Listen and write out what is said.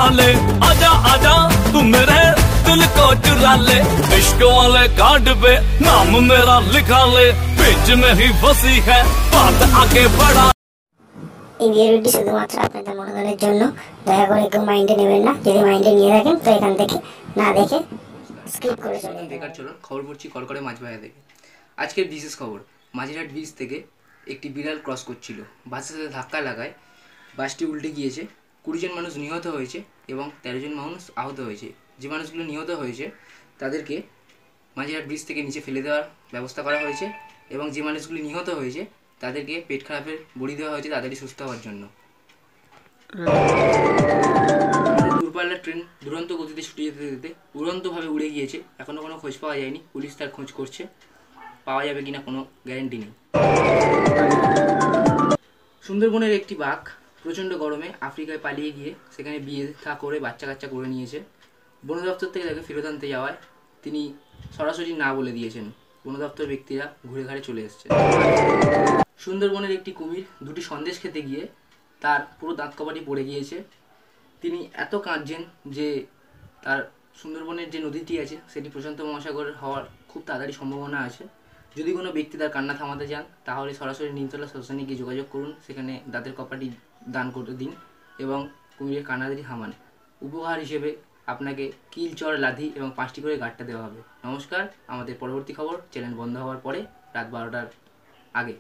उठा ले, आजा आजा तू मेरे दिल को चुरा ले, इश्क वाले कार्ड पे नाम मेरा लिखा ले, बीच में ही फंसी है बात आगे बढ़ा। এই ভিডিওটি শুধুমাত্র আপনাদের মনোরঞ্জনের জন্য, দয়া করে কেউ মাইন্ডে নেবেন না। যদি মাইন্ডে নিয়ে থাকেন তো এখান থেকে না দেখে স্কিপ করে চলে যান। বেকার চলুন খবর পড়ছি কলকাতা মাঝবাড়া থেকে। আজকের বিশেষ খবর, মাঝিরহাট ব্রিজ থেকে একটি বিড়াল ক্রস করছিল, বাসের সাথে ধাক্কা লাগায় বাসটি উল্টে গিয়েছে। 20 জন মানুষ নিহত হয়েছে এবং 13 জন মানুষ আহত হয়েছে। যে মানুষগুলো নিহত হয়েছে তাদেরকে মাঝিরহাট ব্রিজ থেকে নিচে ফেলে দেওয়ার ব্যবস্থা করা হয়েছে এবং যে মানুষগুলি নিহত হয়েছে তাদেরকে পেট খারাপের বড়ি দেওয়া হয়েছে তাড়াতাড়ি সুস্থ হওয়ার জন্য। দূরপাল্লার ট্রেন দুরন্ত গতিতে ছুটে যেতে যেতে উড়ন্তভাবে উড়ে গিয়েছে। এখনও কোনো খোঁজ পাওয়া যায়নি, পুলিশ তার খোঁজ করছে, পাওয়া যাবে কিনা কোনো গ্যারেন্টি নেই। সুন্দরবনের একটি বাঘ প্রচণ্ড গরমে আফ্রিকায় পালিয়ে গিয়ে সেখানে বিয়ে থা করে বাচ্চা কাচ্চা করে নিয়েছে। বন দপ্তর থেকে তাকে ফেরত আনতে যাওয়ায় তিনি সরাসরি না বলে দিয়েছেন। বন দপ্তর ব্যক্তিরা ঘুরে ঘাড়ে চলে এসছে। সুন্দরবনের একটি কুমির দুটি সন্দেশ খেতে গিয়ে তার পুরো দাঁত কপাটি পড়ে গিয়েছে। তিনি এত কাঁদছেন যে তার সুন্দরবনের যে নদীটি আছে সেটি প্রশান্ত মহাসাগর হওয়ার খুব তাড়াতাড়ি সম্ভাবনা আছে। যদি কোনো ব্যক্তি তার কান্না থামাতে চান তাহলে সরাসরি নিমতলা শ্মশানে গিয়ে যোগাযোগ করুন, সেখানে দাঁতের কপাটি দান করে দিন এবং কুমিরের কান্নাদারি থামান। উপহার হিসেবে আপনাকে কিল, চর, লাঠি এবং 5টি করে গাঁটটা দেওয়া হবে। নমস্কার, আমাদের পরবর্তী খবর চ্যানেল বন্ধ হওয়ার পরে রাত 12টার আগে।